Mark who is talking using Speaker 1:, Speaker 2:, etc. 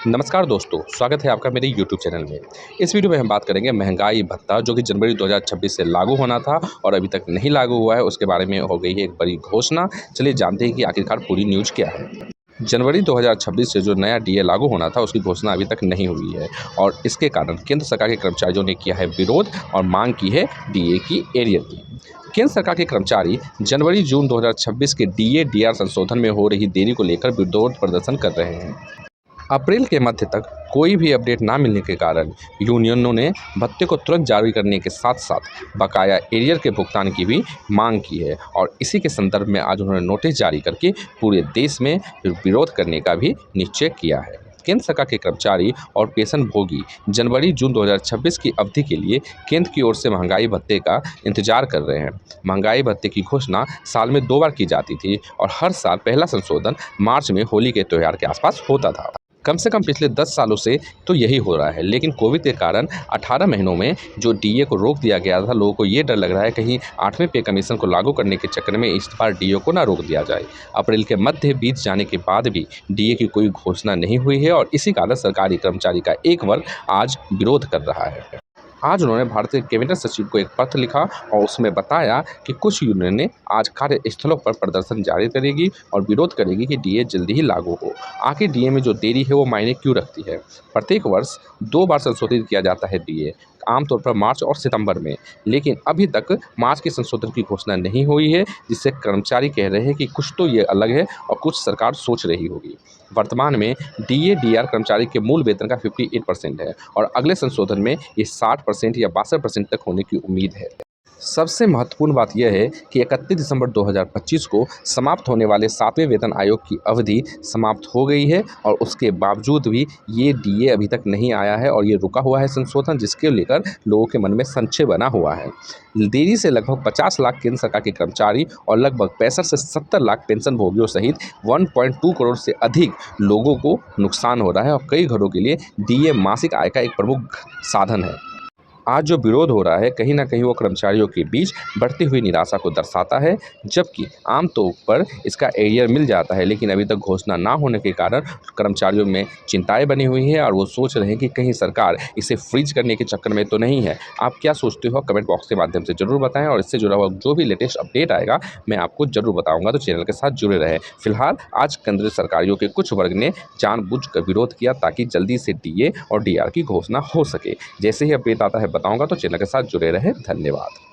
Speaker 1: नमस्कार दोस्तों, स्वागत है आपका मेरे यूट्यूब चैनल में। इस वीडियो में हम बात करेंगे महंगाई भत्ता जो कि जनवरी 2026 से लागू होना था और अभी तक नहीं लागू हुआ है, उसके बारे में हो गई है एक बड़ी घोषणा। चलिए जानते हैं कि आखिरकार पूरी न्यूज़ क्या है। जनवरी 2026 से जो नया डीए लागू होना था उसकी घोषणा अभी तक नहीं हुई है और इसके कारण केंद्र सरकार के कर्मचारियों ने किया है विरोध और मांग की है डीए की एरियर की। केंद्र सरकार के कर्मचारी जनवरी-जून 2026 के डीए डीआर संशोधन में हो रही देरी को लेकर विरोध प्रदर्शन कर रहे हैं। अप्रैल के मध्य तक कोई भी अपडेट ना मिलने के कारण यूनियनों ने भत्ते को तुरंत जारी करने के साथ साथ बकाया एरियर के भुगतान की भी मांग की है और इसी के संदर्भ में आज उन्होंने नोटिस जारी करके पूरे देश में विरोध करने का भी निश्चय किया है। केंद्र सरकार के कर्मचारी और पेंशनभोगी जनवरी-जून 2026 की अवधि के लिए केंद्र की ओर से महंगाई भत्ते का इंतजार कर रहे हैं। महंगाई भत्ते की घोषणा साल में 2 बार की जाती थी और हर साल पहला संशोधन मार्च में होली के त्यौहार के आसपास होता था। कम से कम पिछले 10 सालों से तो यही हो रहा है, लेकिन कोविड के कारण 18 महीनों में जो डीए को रोक दिया गया था, लोगों को ये डर लग रहा है कहीं 8वें पे कमीशन को लागू करने के चक्कर में इस बार डीए को ना रोक दिया जाए। अप्रैल के मध्य बीत जाने के बाद भी डीए की कोई घोषणा नहीं हुई है और इसी कारण सरकारी कर्मचारी का एक वर्ग आज विरोध कर रहा है। आज उन्होंने भारतीय कैबिनेट सचिव को एक पत्र लिखा और उसमें बताया कि कुछ यूनियनें आज कार्यस्थलों पर प्रदर्शन जारी करेगी और विरोध करेगी कि डीए जल्दी ही लागू हो। आखिर डीए में जो देरी है वो मायने क्यों रखती है? प्रत्येक वर्ष 2 बार संशोधित किया जाता है डीए, आमतौर पर मार्च और सितंबर में, लेकिन अभी तक मार्च के संशोधन की घोषणा नहीं हुई है, जिससे कर्मचारी कह रहे हैं कि कुछ तो ये अलग है और कुछ सरकार सोच रही होगी। वर्तमान में डीए डीआर कर्मचारी के मूल वेतन का 58% है और अगले संशोधन में ये 60% या 62% तक होने की उम्मीद है। सबसे महत्वपूर्ण बात यह है कि 31 दिसंबर 2025 को समाप्त होने वाले 7वें वेतन आयोग की अवधि समाप्त हो गई है और उसके बावजूद भी ये डीए अभी तक नहीं आया है और ये रुका हुआ है संशोधन, जिसके लेकर लोगों के मन में संशय बना हुआ है। देरी से लगभग 50 लाख केंद्र सरकार के कर्मचारी और लगभग 65 से 70 लाख पेंशन भोगियों सहित 1.2 करोड़ से अधिक लोगों को नुकसान हो रहा है और कई घरों के लिए डीए मासिक आय का एक प्रमुख साधन है। आज जो विरोध हो रहा है कहीं न कहीं वो कर्मचारियों के बीच बढ़ती हुई निराशा को दर्शाता है, जबकि आमतौर पर इसका एरियर मिल जाता है, लेकिन अभी तक घोषणा ना होने के कारण कर्मचारियों में चिंताएं बनी हुई हैं और वो सोच रहे हैं कि कहीं सरकार इसे फ्रीज करने के चक्कर में तो नहीं है। आप क्या सोचते हो? कमेंट बॉक्स के माध्यम से ज़रूर बताएं और इससे जुड़ा हुआ जो भी लेटेस्ट अपडेट आएगा मैं आपको ज़रूर बताऊँगा, तो चैनल के साथ जुड़े रहें। फिलहाल आज केंद्रीय सरकारियों के कुछ वर्ग ने जानबूझकर विरोध किया ताकि जल्दी से डीए और डीआर की घोषणा हो सके। जैसे ही अपडेट आता है बताऊंगा, तो चैनल के साथ जुड़े रहें। धन्यवाद।